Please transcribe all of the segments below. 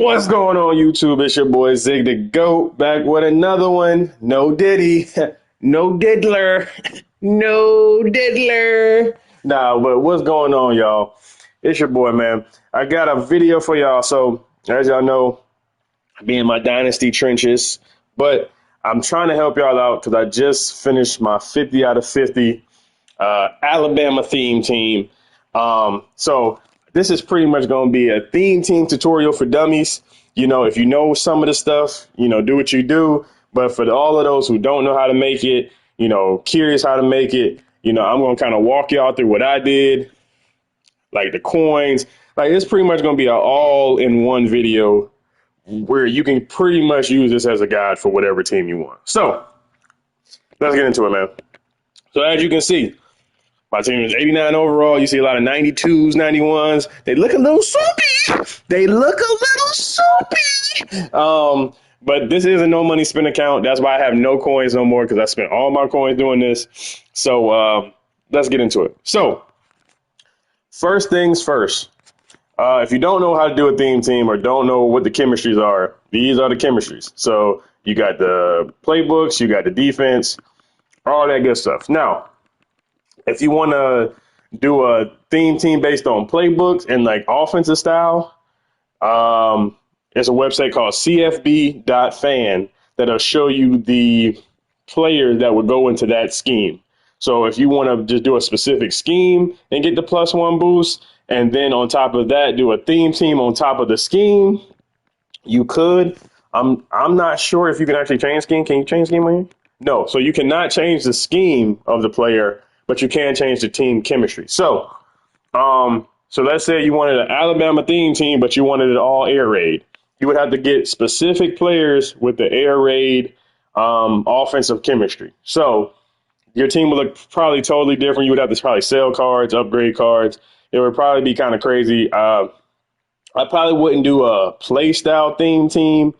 What's going on, YouTube? It's your boy Zig the Goat back with another one. No Diddy, no diddler, no diddler. Nah, but what's going on, y'all? It's your boy, man. I got a video for y'all. So, as y'all know, I be in my dynasty trenches, but I'm trying to help y'all out because I just finished my 50 out of 50 Alabama theme team. So this is pretty much going to be a theme team tutorial for dummies. You know, if you know some of the stuff, do what you do. But for all of those who don't know how to make it, curious how to make it, I'm going to kind of walk y'all through what I did, like the coins. Like it's pretty much going to be an all-in-one video where you can pretty much use this as a guide for whatever team you want. So let's get into it, man. So as you can see, my team is 89 overall. You see a lot of 92s, 91s. They look a little soupy. But this is a no money spin account. That's why I have no coins no more because I spent all my coins doing this. So let's get into it. So first things first. If you don't know how to do a theme team or don't know what the chemistries are, these are the chemistries. So you got the playbooks, you got the defense, all that good stuff. Now, if you want to do a theme team based on playbooks and like offensive style, there's a website called cfb.fan that'll show you the players that would go into that scheme. So if you want to just do a specific scheme and get the +1 boost, and then on top of that, do a theme team on top of the scheme, you could. I'm not sure if you can actually change scheme. Can you change scheme on here? No. So you cannot change the scheme of the player, but you can change the team chemistry. So let's say you wanted an Alabama theme team, but you wanted it all air raid. You would have to get specific players with the air raid offensive chemistry. So your team would look probably totally different. You would have to probably sell cards, upgrade cards. It would probably be kind of crazy. I probably wouldn't do a play style theme team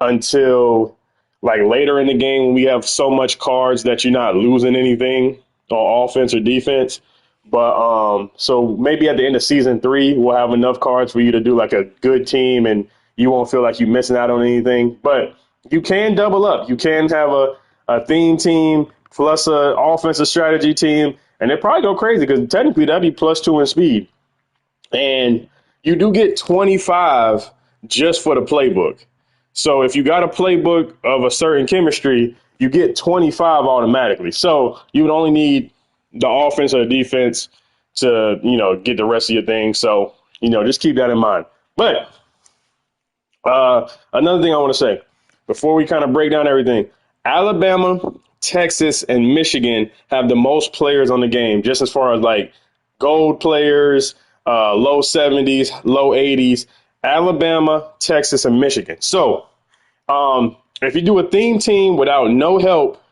until like later in the game when we have so much cards that you're not losing anything on offense or defense. But so maybe at the end of season 3, we'll have enough cards for you to do like a good team and you won't feel like you're missing out on anything. But you can double up. You can have a theme team plus an offensive strategy team. And they probably go crazy because technically that'd be +2 in speed. And you do get 25 just for the playbook. So if you got a playbook of a certain chemistry, you get 25 automatically. So you would only need the offense or the defense to, get the rest of your thing. So, just keep that in mind. But another thing I want to say before we kind of break down everything, Alabama, Texas, and Michigan have the most players on the game, just as far as like gold players, low 70s, low 80s, Alabama, Texas, and Michigan. So if you do a theme team without no help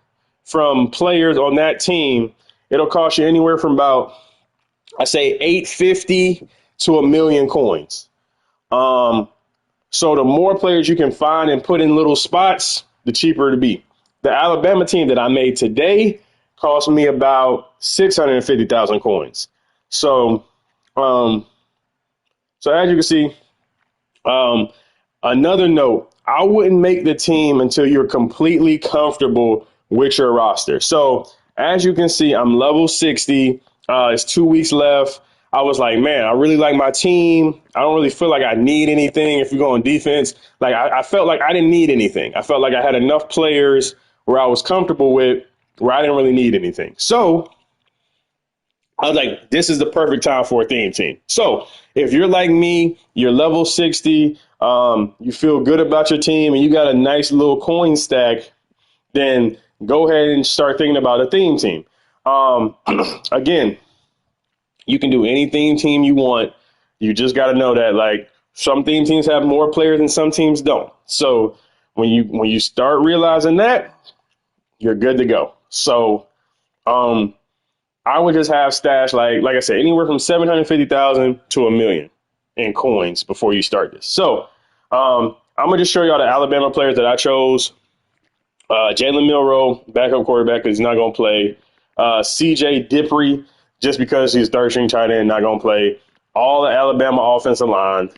from players on that team, it'll cost you anywhere from about, I say, $850 to $1 million coins. So the more players you can find and put in little spots, the cheaper it'll be. The Alabama team that I made today cost me about 650,000 coins. So, as you can see, another note, I wouldn't make the team until you're completely comfortable with your roster. So as you can see, I'm level 60. It's 2 weeks left. I was like, man, I really like my team. I don't really feel like I need anything. If you go on defense, like I felt like I didn't need anything. I felt like I had enough players where I was comfortable with, where I didn't really need anything. So I was like, this is the perfect time for a theme team. So if you're like me, you're level 60, you feel good about your team, and you got a nice little coin stack, then go ahead and start thinking about a theme team. Again, you can do any theme team you want. You just got to know that like some theme teams have more players and some teams don't. So when you start realizing that, you're good to go. So I would just have stash like I said, anywhere from 750,000 to $1 million in coins before you start this. So I'm gonna just show y'all the Alabama players that I chose. Jalen Milroe, backup quarterback, because he's not gonna play. CJ Dippre, just because he's third string tight end, not gonna play. All the Alabama offensive line.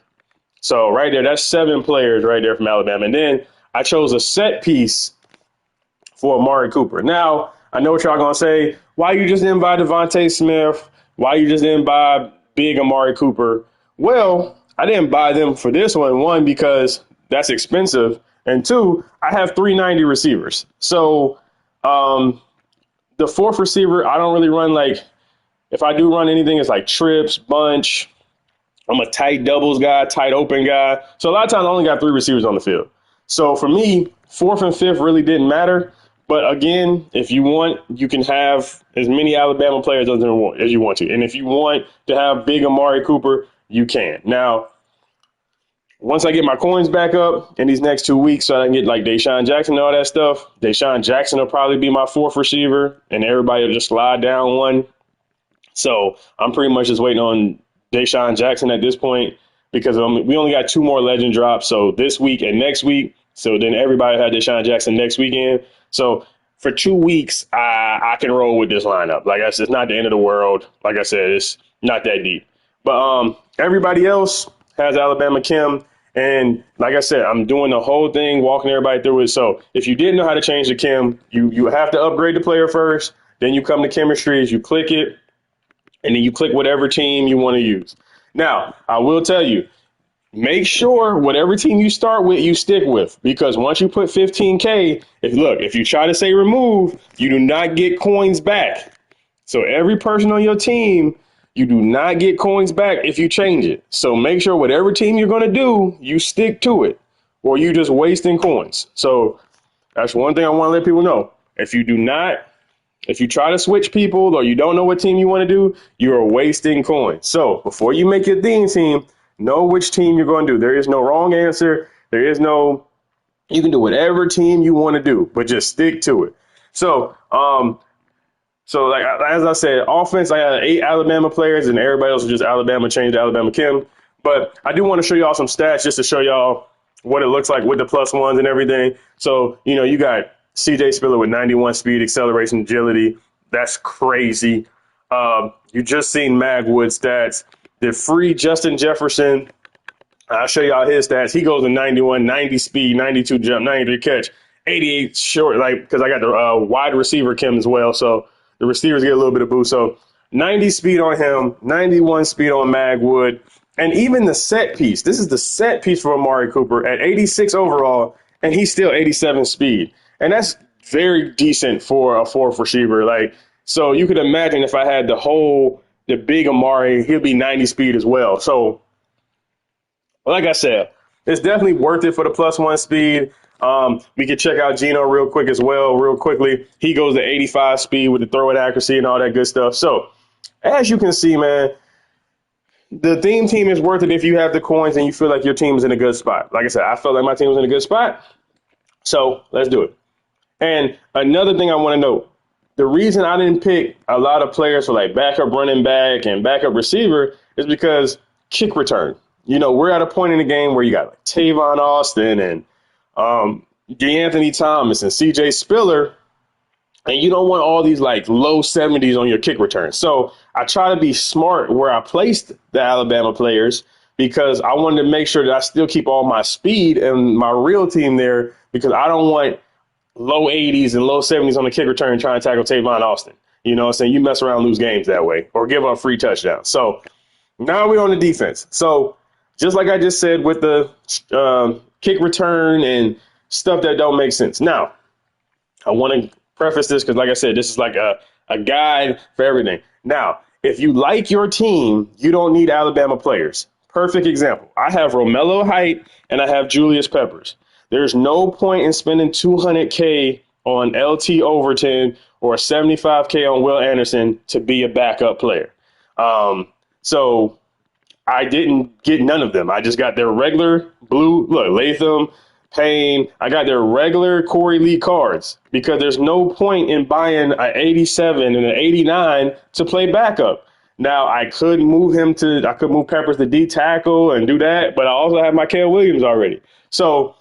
So right there, that's 7 players right there from Alabama. And then I chose a set piece for Amari Cooper. Now, I know what y'all going to say. Why you just didn't buy Devontae Smith? Why you just didn't buy big Amari Cooper? Well, I didn't buy them for this one. One, because that's expensive. And two, I have 390 receivers. So the fourth receiver, I don't really run like, if I do run anything, it's like trips, bunch. I'm a tight doubles guy, tight open guy. So a lot of times I only got 3 receivers on the field. So for me, fourth and fifth really didn't matter. But again, if you want, you can have as many Alabama players as you want to. And if you want to have big Amari Cooper, you can. Now, once I get my coins back up in these next 2 weeks so I can get like Deshaun Jackson and all that stuff, Deshaun Jackson will probably be my fourth receiver, and everybody will just slide down one. So I'm pretty much just waiting on Deshaun Jackson at this point because we only got 2 more legend drops. So this week and next week. So then everybody had Deshaun Jackson next weekend. So for 2 weeks, I can roll with this lineup. Like I said, it's not the end of the world. Like I said, it's not that deep. But everybody else has Alabama Kim. And like I said, I'm doing the whole thing, walking everybody through it. So if you didn't know how to change the Kim, you have to upgrade the player first. Then you come to chemistries, you click it, and then you click whatever team you want to use. Now, I will tell you, make sure whatever team you start with, you stick with. Because once you put 15K, if you try to say remove, you do not get coins back. So every person on your team, you do not get coins back if you change it. So make sure whatever team you're going to do, you stick to it, or you just wasting coins. So that's one thing I want to let people know. If you try to switch people or you don't know what team you want to do, you are wasting coins. So before you make your theme team, know which team you're going to do. There is no wrong answer. You can do whatever team you want to do, but just stick to it. So like as I said, offense, I had 8 Alabama players and everybody else was just Alabama changed to Alabama Kim. But I do want to show y'all some stats just to show y'all what it looks like with the plus ones and everything. So, you got CJ Spiller with 91 speed, acceleration, agility. That's crazy. You just seen Magwood stats. The free Justin Jefferson, I'll show y'all his stats. He goes to 91, 90 speed, 92 jump, 93 catch, 88 short, because I got the wide receiver Kim as well. So the receivers get a little bit of boost. So 90 speed on him, 91 speed on Magwood. And even the set piece, this is the set piece for Amari Cooper at 86 overall, and he's still 87 speed. And that's very decent for a fourth receiver. So you could imagine if I had the big Amari, he'll be 90 speed as well. So like I said, it's definitely worth it for the plus one speed. We could check out Geno real quickly. He goes to 85 speed with the throw and accuracy and all that good stuff. So as you can see, man, the theme team is worth it if you have the coins and you feel like your team is in a good spot. Like I said, I felt like my team was in a good spot. So let's do it. And another thing I want to note, the reason I didn't pick a lot of players for like backup running back and backup receiver is because kick return. We're at a point in the game where you got like Tavon Austin and DeAnthony Thomas and CJ Spiller, and you don't want all these like low 70s on your kick return. So I try to be smart where I placed the Alabama players because I wanted to make sure that I still keep all my speed and my real team there because I don't want low 80s and low 70s on the kick return trying to tackle Tavon Austin. You know what I'm saying? You mess around, lose games that way or give up free touchdowns. So now we're on the defense. So just like I just said with the kick return and stuff that don't make sense. Now, I want to preface this because, like I said, this is like a guide for everything. Now, if you like your team, you don't need Alabama players. Perfect example. I have Romello Height and I have Julius Peppers. There's no point in spending $200K on LT Overton or $75K on Will Anderson to be a backup player. So I didn't get none of them. I just got their regular blue, Latham, Payne. I got their regular Corey Lee cards because there's no point in buying an 87 and an 89 to play backup. Now, I could move Peppers to D tackle and do that, but I also have Mikael Williams already. So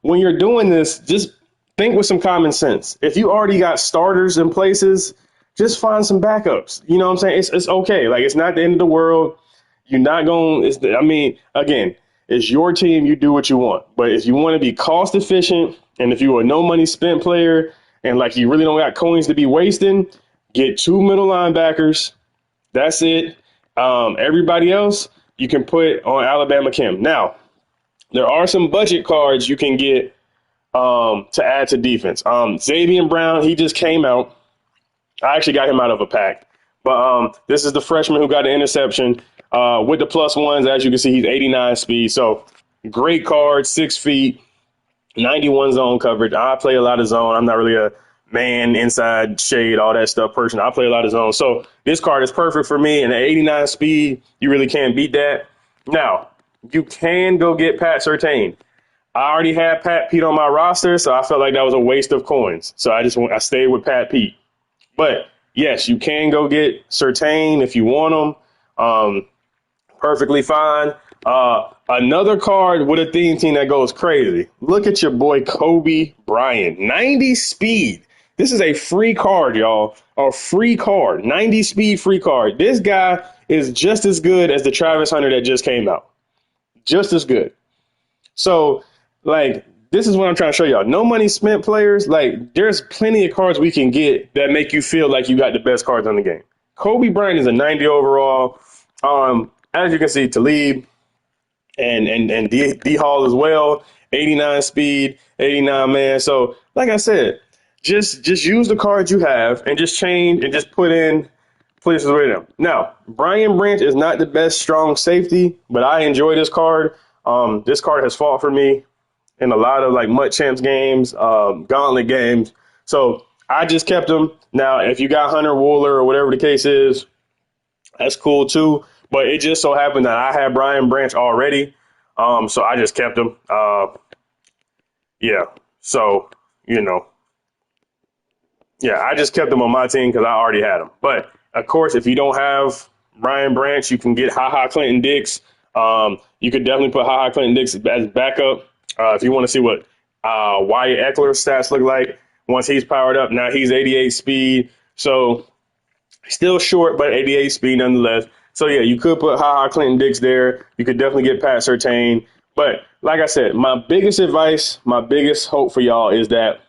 when you're doing this, just think with some common sense. If you already got starters in places, just find some backups. You know what I'm saying? It's okay. Like, it's not the end of the world. You're not going. I mean, again, it's your team. You do what you want. But if you want to be cost efficient, and if you're a no money spent player, and like you really don't got coins to be wasting, get 2 middle linebackers. That's it. Everybody else you can put on Alabama Chem. Now, there are some budget cards you can get to add to defense. Xavier Brown, he just came out. I actually got him out of a pack. But this is the freshman who got an interception with the +1s. As you can see, he's 89 speed. So great card, 6 feet, 91 zone coverage. I play a lot of zone. I'm not really a man, inside, shade, all that stuff person. I play a lot of zone. So this card is perfect for me. And at 89 speed, you really can't beat that. Now, you can go get Pat Surtain. I already had Pat Pete on my roster, so I felt like that was a waste of coins. So I stayed with Pat Pete. But yes, you can go get Surtain if you want them. Perfectly fine. Another card with a theme team that goes crazy. Look at your boy Kobe Bryant, 90 speed. This is a free card, y'all. A free card, 90 speed free card. This guy is just as good as the Travis Hunter that just came out. Just as good. So, like, this is what I'm trying to show y'all. No money spent players, like, there's plenty of cards we can get that make you feel like you got the best cards on the game. Kobe Bryant is a 90 overall. As you can see, Talib and D Hall as well, 89 speed, 89 man. So, like I said, just use the cards you have and just change and just put in places with them. Now, Brian Branch is not the best strong safety, but I enjoy this card. This card has fought for me in a lot of like Mutt Champs games, Gauntlet games. So I just kept him. Now, if you got Hunter Wooler or whatever the case is, that's cool too. But it just so happened that I had Brian Branch already. So I just kept him. Yeah. So, I just kept him on my team because I already had him. But of course, if you don't have Brian Branch, you can get HaHa Clinton Dix. You could definitely put HaHa Clinton Dix as backup. If you want to see what Wyatt Eckler's stats look like once he's powered up. Now he's 88 speed. So still short, but 88 speed nonetheless. So, yeah, you could put HaHa Clinton Dix there. You could definitely get Pat Surtain. But like I said, my biggest advice, my biggest hope for y'all is that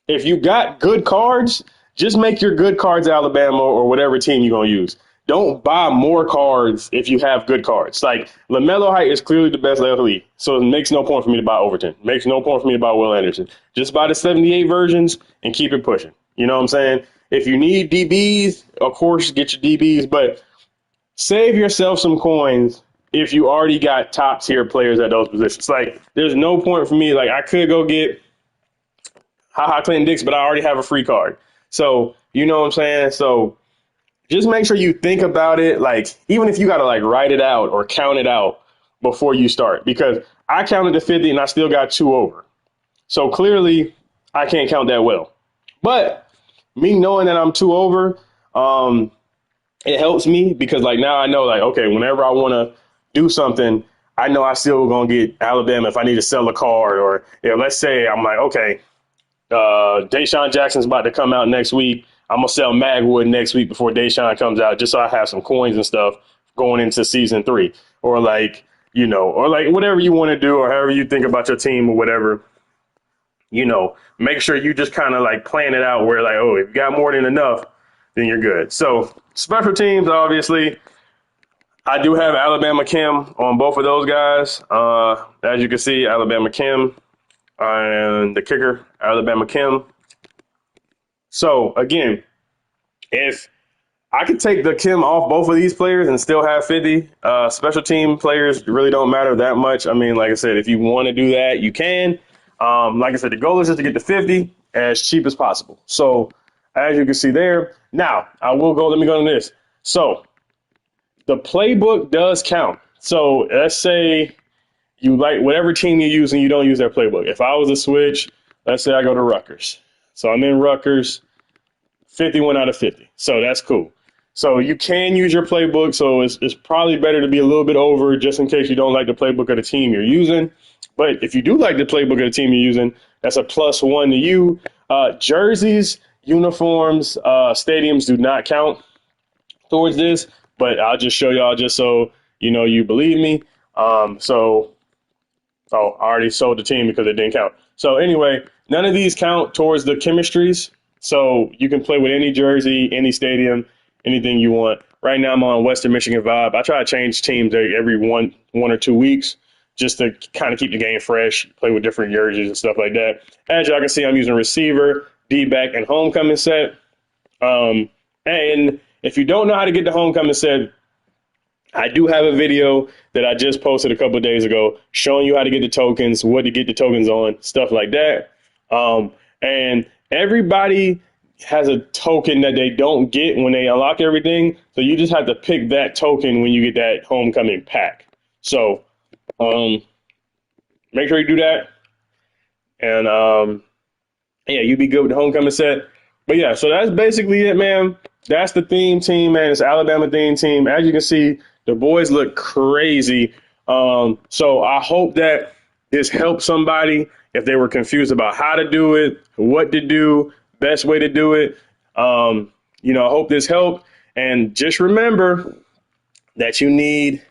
if you got good cards, just make your good cards Alabama or whatever team you're going to use. Don't buy more cards if you have good cards. Like, LaMelo Height is clearly the best left league, so it makes no point for me to buy Overton. Makes no point for me to buy Will Anderson. Just buy the 78 versions and keep it pushing. You know what I'm saying? If you need DBs, of course, get your DBs, but save yourself some coins if you already got top tier players at those positions. Like, there's no point for me. Like, I could go get HaHa Clinton Dix, but I already have a free card. So, you know what I'm saying? So just make sure you think about it. Like, even if you got to like write it out or count it out before you start, because I counted to 50 and I still got 2 over. So clearly I can't count that well, but me knowing that I'm 2 over, it helps me because like now I know like, okay, whenever I want to do something, I know I still going to get Alabama if I need to sell a card or let's say I'm like, okay, Deshaun Jackson's about to come out next week. I'm going to sell Magwood next week before Deshaun comes out just so I have some coins and stuff going into season 3 or like, or like whatever you want to do or however you think about your team or whatever, make sure you just kind of like plan it out where like, oh, if you got more than enough, then you're good. So special teams, obviously, I do have Alabama Chem on both of those guys. As you can see, Alabama Chem and the kicker, Alabama Chem. So again, if I could take the Chem off both of these players and still have 50, special team players really don't matter that much. I mean, like I said, if you want to do that, you can. Like I said, the goal is just to get to 50 as cheap as possible. So as you can see there. Now, let me go to this. So the playbook does count. So let's say you like whatever team you use and you don't use their playbook. If I was to switch, let's say I go to Rutgers. So I'm in Rutgers, 51 out of 50. So that's cool. So you can use your playbook. So it's probably better to be a little bit over just in case you don't like the playbook of the team you're using. But if you do like the playbook of the team you're using, that's a +1 to you. Jerseys, uniforms, stadiums do not count towards this. but I'll just show y'all just so you believe me. Oh, I already sold the team because it didn't count. So anyway, none of these count towards the chemistries. So you can play with any jersey, any stadium, anything you want. Right now I'm on Western Michigan vibe. I try to change teams every one or 2 weeks just to kind of keep the game fresh, play with different jerseys and stuff like that. As y'all can see, I'm using receiver, D-back, and homecoming set. And if you don't know how to get the homecoming set, I do have a video that I just posted a couple of days ago showing you how to get the tokens, what to get the tokens on, stuff like that. And everybody has a token that they don't get when they unlock everything. So you just have to pick that token when you get that homecoming pack. So make sure you do that. And yeah, you be good with the homecoming set. But yeah, so that's basically it, man. That's the theme team, man. It's Alabama theme team. As you can see, the boys look crazy. So I hope that this helped somebody if they were confused about how to do it, what to do, best way to do it. I hope this helped. And just remember that you need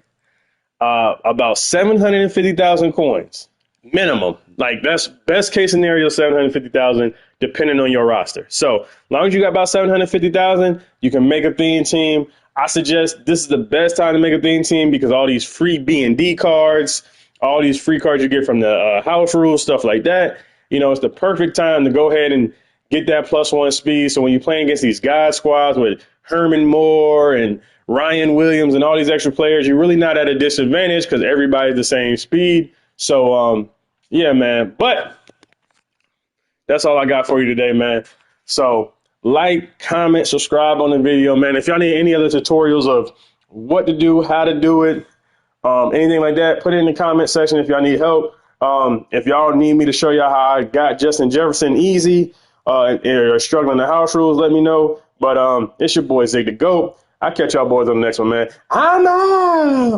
about 750,000 coins minimum. Like that's best case scenario, 750,000, depending on your roster. So as long as you got about 750,000, you can make a theme team. I suggest this is the best time to make a theme team because all these free B&D cards, all these free cards you get from the house rules, stuff like that. It's the perfect time to go ahead and get that +1 speed. So when you're playing against these God squads with Herman Moore and Ryan Williams and all these extra players, you're really not at a disadvantage because everybody's the same speed. So, yeah, man. But that's all I got for you today, man. So like, comment, subscribe on the video, man. If y'all need any other tutorials of what to do, how to do it, anything like that, put it in the comment section if y'all need help. If y'all need me to show y'all how I got Justin Jefferson easy or struggling the house rules, let me know. But it's your boy Zig the GOAT. I'll catch y'all boys on the next one, man. I'm out.